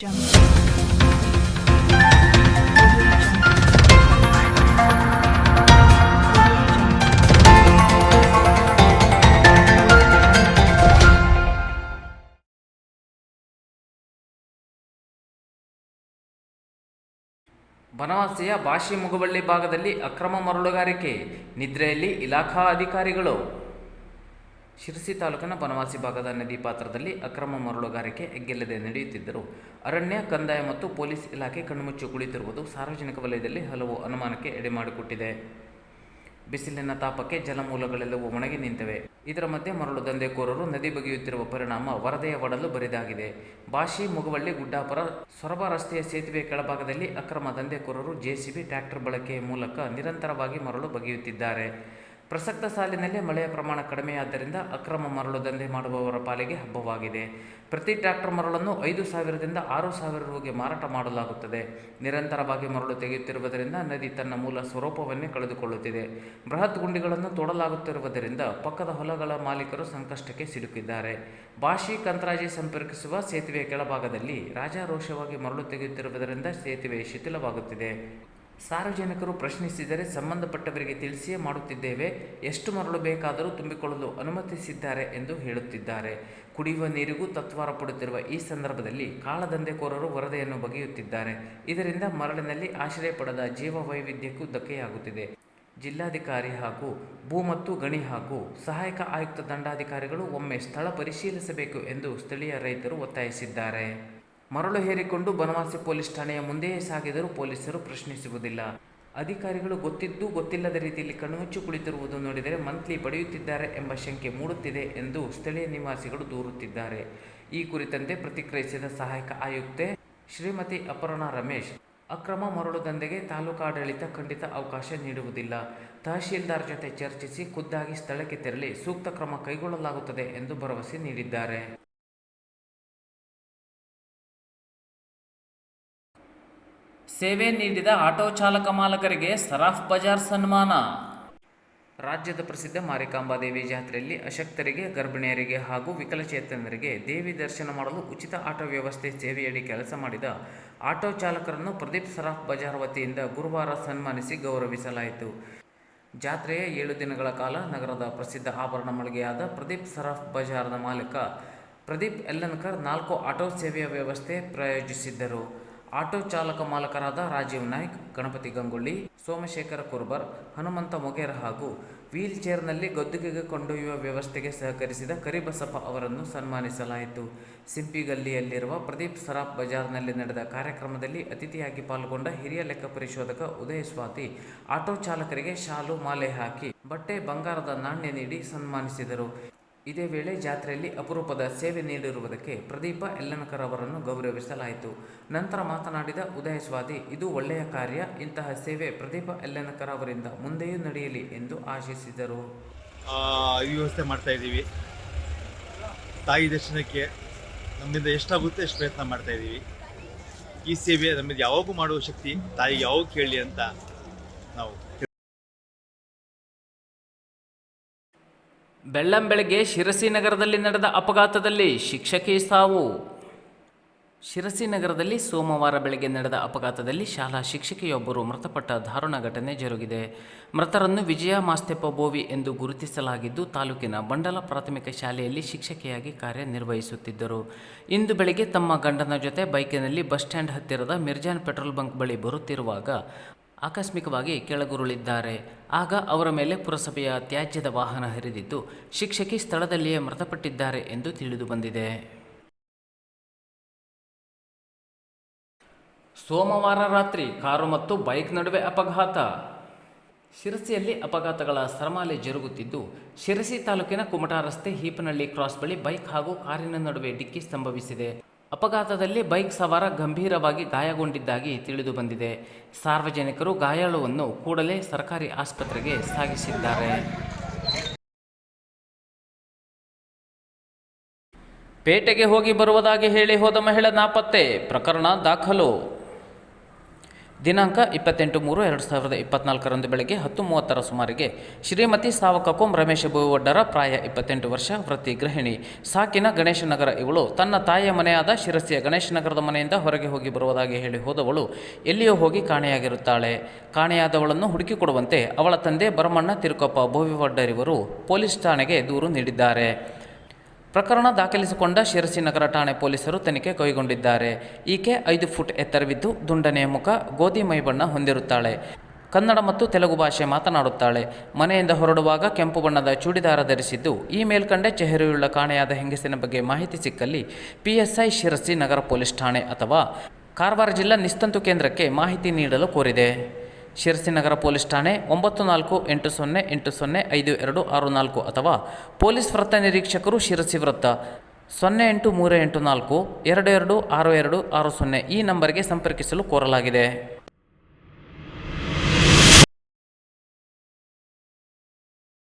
ಬನವಾಸಿಯ ಬಾಶಿ ಮುಗುಬಳ್ಳಿ ಭಾಗದಲ್ಲಿ ಅಕ್ರಮ ಮರಳುಗಾರಿಕೆ, ನಿದ್ರೆಯಲ್ಲಿ ಇಲಾಖಾ ಅಧಿಕಾರಿಗಳು. ಶಿರಸಿ ತಾಲೂಕಿನ ಬನವಾಸಿ ಭಾಗದ ನದಿ ಪಾತ್ರದಲ್ಲಿ ಅಕ್ರಮ ಮರಳುಗಾರಿಕೆ ಎಗ್ಗೆಲ್ಲದೆ ನಡೆಯುತ್ತಿದ್ದರೂ ಅರಣ್ಯ, ಕಂದಾಯ ಮತ್ತು ಪೊಲೀಸ್ ಇಲಾಖೆ ಕಣ್ಮುಚ್ಚಿ ಕುಳಿತಿರುವುದು ಸಾರ್ವಜನಿಕ ವಲಯದಲ್ಲಿ ಹಲವು ಅನುಮಾನಕ್ಕೆ ಎಡೆಮಾಡಿಕೊಟ್ಟಿದೆ. ಬಿಸಿಲಿನ ತಾಪಕ್ಕೆ ಜಲಮೂಲಗಳೆಲ್ಲವೂ ಒಣಗಿ ನಿಂತಿವೆ. ಇದರ ಮಧ್ಯೆ ಮರಳು ದಂಧೆಕೋರರು ನದಿ ಬಗೆಯುತ್ತಿರುವ ಪರಿಣಾಮ ವರದೆಯ ಒಡಲು ಬರಿದಾಗಿದೆ. ಬಾಶಿ ಮುಗುವಳ್ಳಿ ಗುಡ್ಡಾಪುರ ಸೊರಬ ರಸ್ತೆಯ ಸೇತುವೆ ಕೆಳಭಾಗದಲ್ಲಿ ಅಕ್ರಮ ದಂಧೆಕೋರರು ಜೆಸಿಬಿ, ಟ್ರ್ಯಾಕ್ಟರ್ ಬಳಕೆಯ ಮೂಲಕ ನಿರಂತರವಾಗಿ ಮರಳು ಬಗೆಯುತ್ತಿದ್ದಾರೆ. ಪ್ರಸಕ್ತ ಸಾಲಿನಲ್ಲಿ ಮಳೆಯ ಪ್ರಮಾಣ ಕಡಿಮೆಯಾದ್ದರಿಂದ ಅಕ್ರಮ ಮರಳು ದಂಧೆ ಮಾಡುವವರ ಪಾಲಿಗೆ ಹಬ್ಬವಾಗಿದೆ. ಪ್ರತಿ ಟ್ರ್ಯಾಕ್ಟರ್ ಮರಳನ್ನು 5,000 ರಿಂದ 6,000 ರುಗೆ ಮಾರಾಟ ಮಾಡಲಾಗುತ್ತದೆ. ನಿರಂತರವಾಗಿ ಮರಳು ತೆಗೆಯುತ್ತಿರುವುದರಿಂದ ನದಿ ತನ್ನ ಮೂಲ ಸ್ವರೂಪವನ್ನೇ ಕಳೆದುಕೊಳ್ಳುತ್ತಿದೆ. ಬೃಹತ್ ಗುಂಡಿಗಳನ್ನು ತೋಡಲಾಗುತ್ತಿರುವುದರಿಂದ ಪಕ್ಕದ ಹೊಲಗಳ ಮಾಲೀಕರು ಸಂಕಷ್ಟಕ್ಕೆ ಸಿಲುಕಿದ್ದಾರೆ. ಬಾಶಿ ಕಂತ್ರಾಜಿ ಸಂಪರ್ಕಿಸುವ ಸೇತುವೆ ಕೆಳಭಾಗದಲ್ಲಿ ರಾಜಾರೋಷವಾಗಿ ಮರಳು ತೆಗೆಯುತ್ತಿರುವುದರಿಂದ ಸೇತುವೆ ಶಿಥಿಲವಾಗುತ್ತಿದೆ. ಸಾರ್ವಜನಿಕರು ಪ್ರಶ್ನಿಸಿದರೆ ಸಂಬಂಧಪಟ್ಟವರಿಗೆ ತಿಳಿಸಿಯೇ ಮಾಡುತ್ತಿದ್ದೇವೆ, ಎಷ್ಟು ಮರಳು ಬೇಕಾದರೂ ತುಂಬಿಕೊಳ್ಳಲು ಅನುಮತಿಸಿದ್ದಾರೆ ಎಂದು ಹೇಳುತ್ತಿದ್ದಾರೆ. ಕುಡಿಯುವ ನೀರಿಗೂ ತತ್ವಾರ ಪಡುತ್ತಿರುವ ಈ ಸಂದರ್ಭದಲ್ಲಿ ಕಾಳದಂಧೆಕೋರರು ವರದೆಯನ್ನು ಬಗೆಯುತ್ತಿದ್ದಾರೆ. ಇದರಿಂದ ಮರಳಿನಲ್ಲಿ ಆಶ್ರಯ ಪಡೆದ ಜೀವ ವೈವಿಧ್ಯಕ್ಕೂ ಧಕ್ಕೆಯಾಗುತ್ತಿದೆ. ಜಿಲ್ಲಾಧಿಕಾರಿ ಹಾಗೂ ಭೂ ಮತ್ತು ಗಣಿ ಹಾಗೂ ಸಹಾಯಕ ಆಯುಕ್ತ ದಂಡಾಧಿಕಾರಿಗಳು ಒಮ್ಮೆ ಸ್ಥಳ ಪರಿಶೀಲಿಸಬೇಕು ಎಂದು ಸ್ಥಳೀಯ ರೈತರು ಒತ್ತಾಯಿಸಿದ್ದಾರೆ. ಮರಳು ಹೇರಿಕೊಂಡು ಬನವಾಸಿ ಪೊಲೀಸ್ ಠಾಣೆಯ ಮುಂದೆಯೇ ಸಾಗಿದರೂ ಪೊಲೀಸರು ಪ್ರಶ್ನಿಸುವುದಿಲ್ಲ. ಅಧಿಕಾರಿಗಳು ಗೊತ್ತಿದ್ದೂ ಗೊತ್ತಿಲ್ಲದ ರೀತಿಯಲ್ಲಿ ಕಣ್ಮುಚ್ಚಿ ಕುಳಿತಿರುವುದು ನೋಡಿದರೆ ಮಂತ್ಲಿ ಪಡೆಯುತ್ತಿದ್ದಾರೆ ಎಂಬ ಶಂಕೆ ಮೂಡುತ್ತಿದೆ ಎಂದು ಸ್ಥಳೀಯ ನಿವಾಸಿಗಳು ದೂರುತ್ತಿದ್ದಾರೆ. ಈ ಕುರಿತಂತೆ ಪ್ರತಿಕ್ರಿಯಿಸಿದ ಸಹಾಯಕ ಆಯುಕ್ತೆ ಶ್ರೀಮತಿ ಅಪರ್ಣಾ ರಮೇಶ್, ಅಕ್ರಮ ಮರಳು ದಂಧೆಗೆ ತಾಲೂಕಾಡಳಿತ ಖಂಡಿತ ಅವಕಾಶ ನೀಡುವುದಿಲ್ಲ. ತಹಶೀಲ್ದಾರ್ ಜೊತೆ ಚರ್ಚಿಸಿ ಖುದ್ದಾಗಿ ಸ್ಥಳಕ್ಕೆ ತೆರಳಿ ಸೂಕ್ತ ಕ್ರಮ ಕೈಗೊಳ್ಳಲಾಗುತ್ತದೆ ಎಂದು ಭರವಸೆ ನೀಡಿದ್ದಾರೆ. ಸೇವೆ ನೀಡಿದ ಆಟೋ ಚಾಲಕ ಮಾಲಕರಿಗೆ ಸರಾಫ್ ಬಜಾರ್ ಸನ್ಮಾನ. ರಾಜ್ಯದ ಪ್ರಸಿದ್ಧ ಮಾರಿಕಾಂಬಾದೇವಿ ಜಾತ್ರೆಯಲ್ಲಿ ಅಶಕ್ತರಿಗೆ, ಗರ್ಭಿಣಿಯರಿಗೆ ಹಾಗೂ ವಿಕಲಚೇತನರಿಗೆ ದೇವಿ ದರ್ಶನ ಮಾಡಲು ಉಚಿತ ಆಟೋ ವ್ಯವಸ್ಥೆ ಸೇವೆಯಡಿ ಕೆಲಸ ಮಾಡಿದ ಆಟೋ ಚಾಲಕರನ್ನು ಪ್ರದೀಪ್ ಸರಾಫ್ ಬಜಾರ್ ವತಿಯಿಂದ ಗುರುವಾರ ಸನ್ಮಾನಿಸಿ ಗೌರವಿಸಲಾಯಿತು. ಜಾತ್ರೆಯ 7 ದಿನಗಳ ಕಾಲ ನಗರದ ಪ್ರಸಿದ್ಧ ಆಭರಣ ಮಳಿಗೆಯಾದ ಪ್ರದೀಪ್ ಸರಾಫ್ ಬಜಾರ್ನ ಮಾಲೀಕ ಪ್ರದೀಪ್ ಯಲ್ಲನ್ಕರ್ 4 ಆಟೋ ಸೇವೆಯ ವ್ಯವಸ್ಥೆ ಪ್ರಾಯೋಜಿಸಿದ್ದರು. ಆಟೋ ಚಾಲಕ ಮಾಲಕರಾದ ರಾಜೀವ್ ನಾಯ್ಕ್, ಗಣಪತಿ ಗಂಗೊಳ್ಳಿ, ಸೋಮಶೇಖರ ಕುರ್ಬರ್, ಹನುಮಂತ ಮೊಗೇರ ಹಾಗೂ ವೀಲ್ ಚೇರ್ನಲ್ಲಿ ಗದ್ದುಗೆಗೆ ಕೊಂಡೊಯ್ಯುವ ವ್ಯವಸ್ಥೆಗೆ ಸಹಕರಿಸಿದ ಕರಿಬಸಪ್ಪ ಅವರನ್ನು ಸನ್ಮಾನಿಸಲಾಯಿತು. ಸಿಂಪಿಗಲ್ಲಿಯಲ್ಲಿರುವ ಪ್ರದೀಪ್ ಸರಾಫ್ ಬಜಾರ್ನಲ್ಲಿ ನಡೆದ ಕಾರ್ಯಕ್ರಮದಲ್ಲಿ ಅತಿಥಿಯಾಗಿ ಪಾಲ್ಗೊಂಡ ಹಿರಿಯ ಲೆಕ್ಕ ಪರಿಶೋಧಕ ಉದಯ ಸ್ವಾತಿ ಆಟೋ ಚಾಲಕರಿಗೆ ಶಾಲು, ಮಾಲೆ ಹಾಕಿ ಬಟ್ಟೆ, ಬಂಗಾರದ ನಾಣ್ಯ ನೀಡಿ ಸನ್ಮಾನಿಸಿದರು. ಇದೇ ವೇಳೆ ಜಾತ್ರೆಯಲ್ಲಿ ಅಪರೂಪದ ಸೇವೆ ನೀಡಿರುವುದಕ್ಕೆ ಪ್ರದೀಪ ಯಲ್ಲನ್ಕರ್ ಅವರನ್ನು ಗೌರವಿಸಲಾಯಿತು. ನಂತರ ಮಾತನಾಡಿದ ಉದಯ ಸ್ವಾತಿ, ಇದು ಒಳ್ಳೆಯ ಕಾರ್ಯ, ಇಂತಹ ಸೇವೆ ಪ್ರದೀಪ ಯಲ್ಲನ್ಕರ್ ಅವರಿಂದ ಮುಂದೆಯೂ ನಡೆಯಲಿ ಎಂದು ಆಶಿಸಿದರು. ವ್ಯವಸ್ಥೆ ಮಾಡ್ತಾ ಇದ್ದೀವಿ. ತಾಯಿ ದರ್ಶನಕ್ಕೆ ನಮ್ಮಿಂದ ಎಷ್ಟಾಗುತ್ತೆ ಅಷ್ಟು ಪ್ರಯತ್ನ ಮಾಡ್ತಾ ಇದ್ದೀವಿ. ಈ ಸೇವೆ ನಮ್ಮಿಂದ ಯಾವಾಗೂ ಮಾಡುವ ಶಕ್ತಿ ತಾಯಿಗೆ ಯಾವಾಗ ಕೇಳಲಿ ಅಂತ ನಾವು. ಬೆಳ್ಳಂಬೆಳಗ್ಗೆ ಶಿರಸಿ ನಗರದಲ್ಲಿ ನಡೆದ ಅಪಘಾತದಲ್ಲಿ ಶಿಕ್ಷಕಿ ಸಾವು. ಶಿರಸಿ ನಗರದಲ್ಲಿ ಸೋಮವಾರ ಬೆಳಗ್ಗೆ ನಡೆದ ಅಪಘಾತದಲ್ಲಿ ಶಾಲಾ ಶಿಕ್ಷಕಿಯೊಬ್ಬರು ಮೃತಪಟ್ಟ ದಾರುಣ ಘಟನೆ ಜರುಗಿದೆ. ಮೃತರನ್ನು ವಿಜಯ ಮಾಸ್ತೆಪ್ಪ ಬೋವಿ ಎಂದು ಗುರುತಿಸಲಾಗಿದ್ದು, ತಾಲೂಕಿನ ಬಂಡಲ ಪ್ರಾಥಮಿಕ ಶಾಲೆಯಲ್ಲಿ ಶಿಕ್ಷಕಿಯಾಗಿ ಕಾರ್ಯನಿರ್ವಹಿಸುತ್ತಿದ್ದರು. ಇಂದು ಬೆಳಗ್ಗೆ ತಮ್ಮ ಗಂಡನ ಜೊತೆ ಬೈಕಿನಲ್ಲಿ ಬಸ್ ಸ್ಟ್ಯಾಂಡ್ ಹತ್ತಿರದ ಮಿರ್ಜಾನ್ ಪೆಟ್ರೋಲ್ ಬಂಕ್ ಬಳಿ ಬರುತ್ತಿರುವಾಗ ಆಕಸ್ಮಿಕವಾಗಿ ಕೆಳಗುರುಳಿದ್ದಾರೆ. ಆಗ ಅವರ ಮೇಲೆ ಪುರಸಭೆಯ ತ್ಯಾಜ್ಯದ ವಾಹನ ಹರಿದಿದ್ದು, ಶಿಕ್ಷಕಿ ಸ್ಥಳದಲ್ಲಿಯೇ ಮೃತಪಟ್ಟಿದ್ದಾರೆ ಎಂದು ತಿಳಿದು ಬಂದಿದೆ. ಸೋಮವಾರ ರಾತ್ರಿ ಕಾರು ಮತ್ತು ಬೈಕ್ ನಡುವೆ ಅಪಘಾತ. ಶಿರಸಿಯಲ್ಲಿ ಅಪಘಾತಗಳ ಸರಮಾಲೆ ಜರುಗುತ್ತಿದ್ದು, ಶಿರಸಿ ತಾಲೂಕಿನ ಕುಮಟಾ ರಸ್ತೆ ಹೀಪನಹಳ್ಳಿ ಕ್ರಾಸ್ ಬಳಿ ಬೈಕ್ ಹಾಗೂ ಕಾರಿನ ನಡುವೆ ಡಿಕ್ಕಿ ಸಂಭವಿಸಿದೆ. ಅಪಘಾತದಲ್ಲಿ ಬೈಕ್ ಸವಾರ ಗಂಭೀರವಾಗಿ ಗಾಯಗೊಂಡಿದ್ದಾಗಿ ತಿಳಿದು ಬಂದಿದೆ. ಸಾರ್ವಜನಿಕರು ಗಾಯಾಳುವನ್ನು ಕೂಡಲೇ ಸರ್ಕಾರಿ ಆಸ್ಪತ್ರೆಗೆ ಸಾಗಿಸಿದ್ದಾರೆ. ಪೇಟೆಗೆ ಹೋಗಿ ಬರುವುದಾಗಿ ಹೇಳಿ ಹೋದ ಮಹಿಳೆ ನಾಪತ್ತೆ, ಪ್ರಕರಣ ದಾಖಲು. ದಿನಾಂಕ 28/3/2024 ಬೆಳಗ್ಗೆ 10:30 ಸುಮಾರಿಗೆ ಶ್ರೀಮತಿ ಸಾವಕಕೋಂ ರಮೇಶ ಬೋವಡ್ಡರ ಪ್ರಾಯ 28 ವರ್ಷ, ವೃತ್ತಿ ಗೃಹಿಣಿ, ಸಾಕಿನ ಗಣೇಶನಗರ ಇವಳು ತನ್ನ ತಾಯಿಯ ಮನೆಯಾದ ಶಿರಸಿಯ ಗಣೇಶನಗರದ ಮನೆಯಿಂದ ಹೊರಗೆ ಹೋಗಿ ಬರುವುದಾಗಿ ಹೇಳಿ ಹೋದವಳು ಎಲ್ಲಿಯೋ ಹೋಗಿ ಕಾಣೆಯಾಗಿರುತ್ತಾಳೆ. ಕಾಣೆಯಾದವಳನ್ನು ಹುಡುಕಿಕೊಡುವಂತೆ ಅವಳ ತಂದೆ ಭರಮಣ್ಣ ತಿರುಕಪ್ಪ ಬೋವಿವಡ್ಡರಿವರು ಪೊಲೀಸ್ ಠಾಣೆಗೆ ದೂರು ನೀಡಿದ್ದಾರೆ. ಪ್ರಕರಣ ದಾಖಲಿಸಿಕೊಂಡ ಶಿರಸಿ ನಗರ ಠಾಣೆ ಪೊಲೀಸರು ತನಿಖೆ ಕೈಗೊಂಡಿದ್ದಾರೆ. ಈಕೆ 5 ಫುಟ್ ಎತ್ತರವಿದ್ದು ದುಂಡನೆಯ ಮುಖ, ಗೋಧಿ ಮೈಬಣ್ಣ ಹೊಂದಿರುತ್ತಾಳೆ. ಕನ್ನಡ ಮತ್ತು ತೆಲುಗು ಭಾಷೆ ಮಾತನಾಡುತ್ತಾಳೆ. ಮನೆಯಿಂದ ಹೊರಡುವಾಗ ಕೆಂಪು ಬಣ್ಣದ ಚೂಡಿದಾರ ಧರಿಸಿದ್ದು, ಈ ಮೇಲ್ಕಂಡೆ ಚೆಹರೆಯುಳ್ಳ ಕಾಣೆಯಾದ ಹೆಂಗಸಿನ ಬಗ್ಗೆ ಮಾಹಿತಿ ಸಿಕ್ಕಲ್ಲಿ PSI ಶಿರಸಿ ನಗರ ಪೊಲೀಸ್ ಠಾಣೆ ಅಥವಾ ಕಾರವಾರ ಜಿಲ್ಲಾ ನಿಸ್ತಂತು ಕೇಂದ್ರಕ್ಕೆ ಮಾಹಿತಿ ನೀಡಲು ಕೋರಿದೆ. ಶಿರಸಿ ನಗರ ಪೊಲೀಸ್ ಠಾಣೆ 9480805264 ಅಥವಾ ಪೊಲೀಸ್ ವೃತ್ತ ನಿರೀಕ್ಷಕರು ಶಿರಸಿ ವೃತ್ತ 08384 226260 ಈ ನಂಬರ್ಗೆ ಸಂಪರ್ಕಿಸಲು ಕೋರಲಾಗಿದೆ.